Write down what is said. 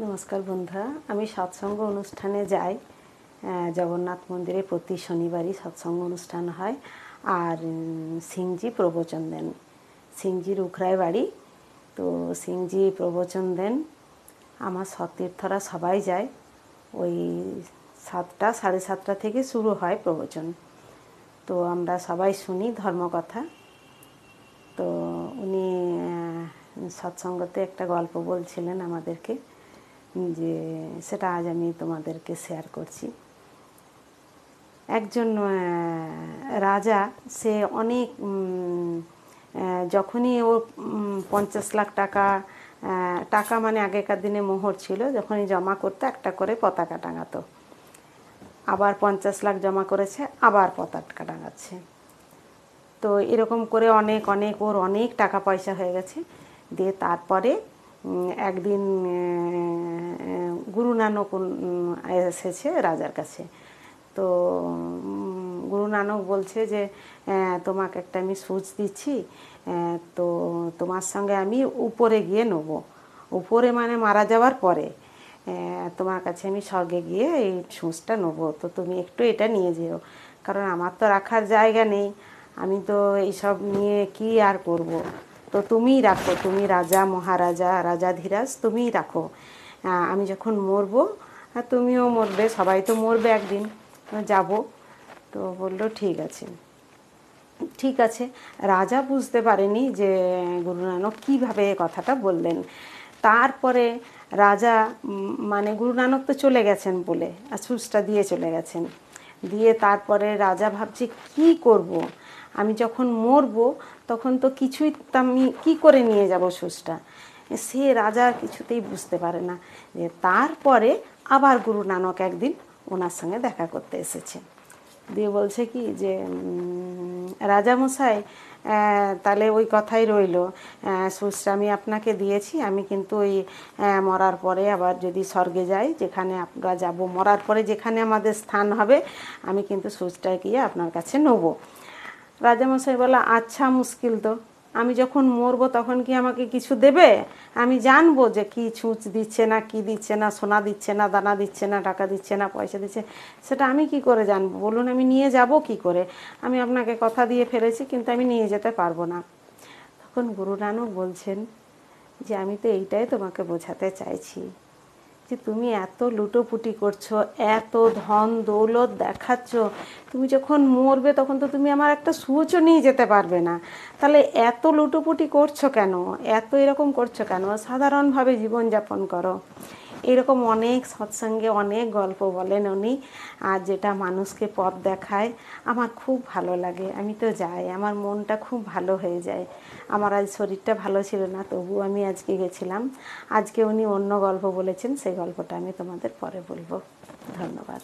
নমস্কার বন্ধুরা, আমি সৎসঙ্গ অনুষ্ঠানে যাই। জগন্নাথ মন্দিরে প্রতি শনিবারই সৎসঙ্গ অনুষ্ঠান হয়। আর সিংজি প্রবচন দেন। সিংজির উখরায় বাড়ি, তো সিংজি প্রবচন দেন। আমার সতীর্থরা সবাই যায়। ওই 7টা, 7:30 থেকে শুরু হয় প্রবচন। তো আমরা সবাই শুনি ধর্মকথা। তো উনি সৎসঙ্গতে একটা গল্প বলছিলেন আমাদেরকে, যে সেটা আজ আমি তোমাদেরকে শেয়ার করছি। একজন রাজা, সে অনেক যখনই ও 50 লাখ টাকা মানে আগেকার দিনে মোহর ছিল, যখনই জমা করতো একটা করে পতাকা টাঙাতো। আবার 50 লাখ জমা করেছে, আবার পতাকা টাঙাচ্ছে। তো এরকম করে অনেক ওর অনেক টাকা পয়সা হয়ে গেছে। দিয়ে তারপরে একদিন গুরু নানক এসেছে রাজার কাছে। তো গুরু নানক বলছে যে তোমাকে একটা আমি সুচ দিচ্ছি, তো তোমার সঙ্গে আমি উপরে গিয়ে নেব। উপরে মানে মারা যাওয়ার পরে তোমার কাছে আমি স্বর্গে গিয়ে এই সূচটা নেব। তো তুমি একটু এটা নিয়ে যেও, কারণ আমার তো রাখার জায়গা নেই, আমি তো এইসব নিয়ে কি আর করব। তো তুমিই রাখো, তুমি রাজা মহারাজা রাজাধিরাজ, তুমিই রাখো। আমি যখন মরবো তুমিও মরবে, সবাই তো মরবে একদিন, যাব। তো বলল ঠিক আছে। রাজা বুঝতে পারেনি যে গুরু নানক কীভাবে কথাটা বললেন। তারপরে রাজা মানে গুরু নানক তো চলে গেছেন বলে, আর সুচটা দিয়ে চলে গেছেন। দিয়ে তারপরে রাজা ভাবছে কি করব, আমি যখন মরবো তখন তো কিছুই, আমি কী করে নিয়ে যাব সুচটা। সে রাজা কিছুতেই বুঝতে পারে না। যে তারপরে আবার গুরু নানক একদিন ওনার সঙ্গে দেখা করতে এসেছে। দিয়ে বলছে কি যে রাজামশাই, তাহলে ওই কথাই রইল, সুচটা আমি আপনাকে দিয়েছি, আমি কিন্তু ওই মরার পরে আবার যদি স্বর্গে যাই, যেখানে আমরা যাব, মরার পরে যেখানে আমাদের স্থান হবে, আমি কিন্তু সুচটা গিয়ে আপনার কাছে নেব। রাজামশাই বলে, আচ্ছা, মুশকিল তো, আমি যখন মরবো তখন কি আমাকে কিছু দেবে? আমি জানবো যে কি ছুঁচ দিচ্ছে না কি দিচ্ছে না, সোনা দিচ্ছে না দানা দিচ্ছে না, টাকা দিচ্ছে না পয়সা দিচ্ছে, সেটা আমি কি করে জানবো বলুন? আমি নিয়ে যাব কি করে? আমি আপনাকে কথা দিয়ে ফেলেছি, কিন্তু আমি নিয়ে যেতে পারবো না। তখন গুরু নানক বলছেন যে আমি তো এইটাই তোমাকে বোঝাতে চাইছি, যে তুমি এত লুটোপুটি করছো, এত ধন দৌলত দেখাচ্ছ, তুমি যখন মরবে তখন তো তুমি আমার একটা সুচও নিয়ে যেতে পারবে না। তাহলে এত লুটোপুটি করছো কেন, এত এরকম করছো কেন? সাধারণভাবে জীবনযাপন করো। এরকম অনেক সৎসঙ্গে অনেক গল্প বলেন উনি, আর যেটা মানুষকে পথ দেখায়। আমার খুব ভালো লাগে, আমি তো যাই, আমার মনটা খুব ভালো হয়ে যায়। আমার আজ শরীরটা ভালো ছিল না, তবুও আমি আজকে গেছিলাম। আজকে উনি অন্য গল্প বলেছেন, সেই গল্পটা আমি তোমাদের পরে বলবো। ধন্যবাদ।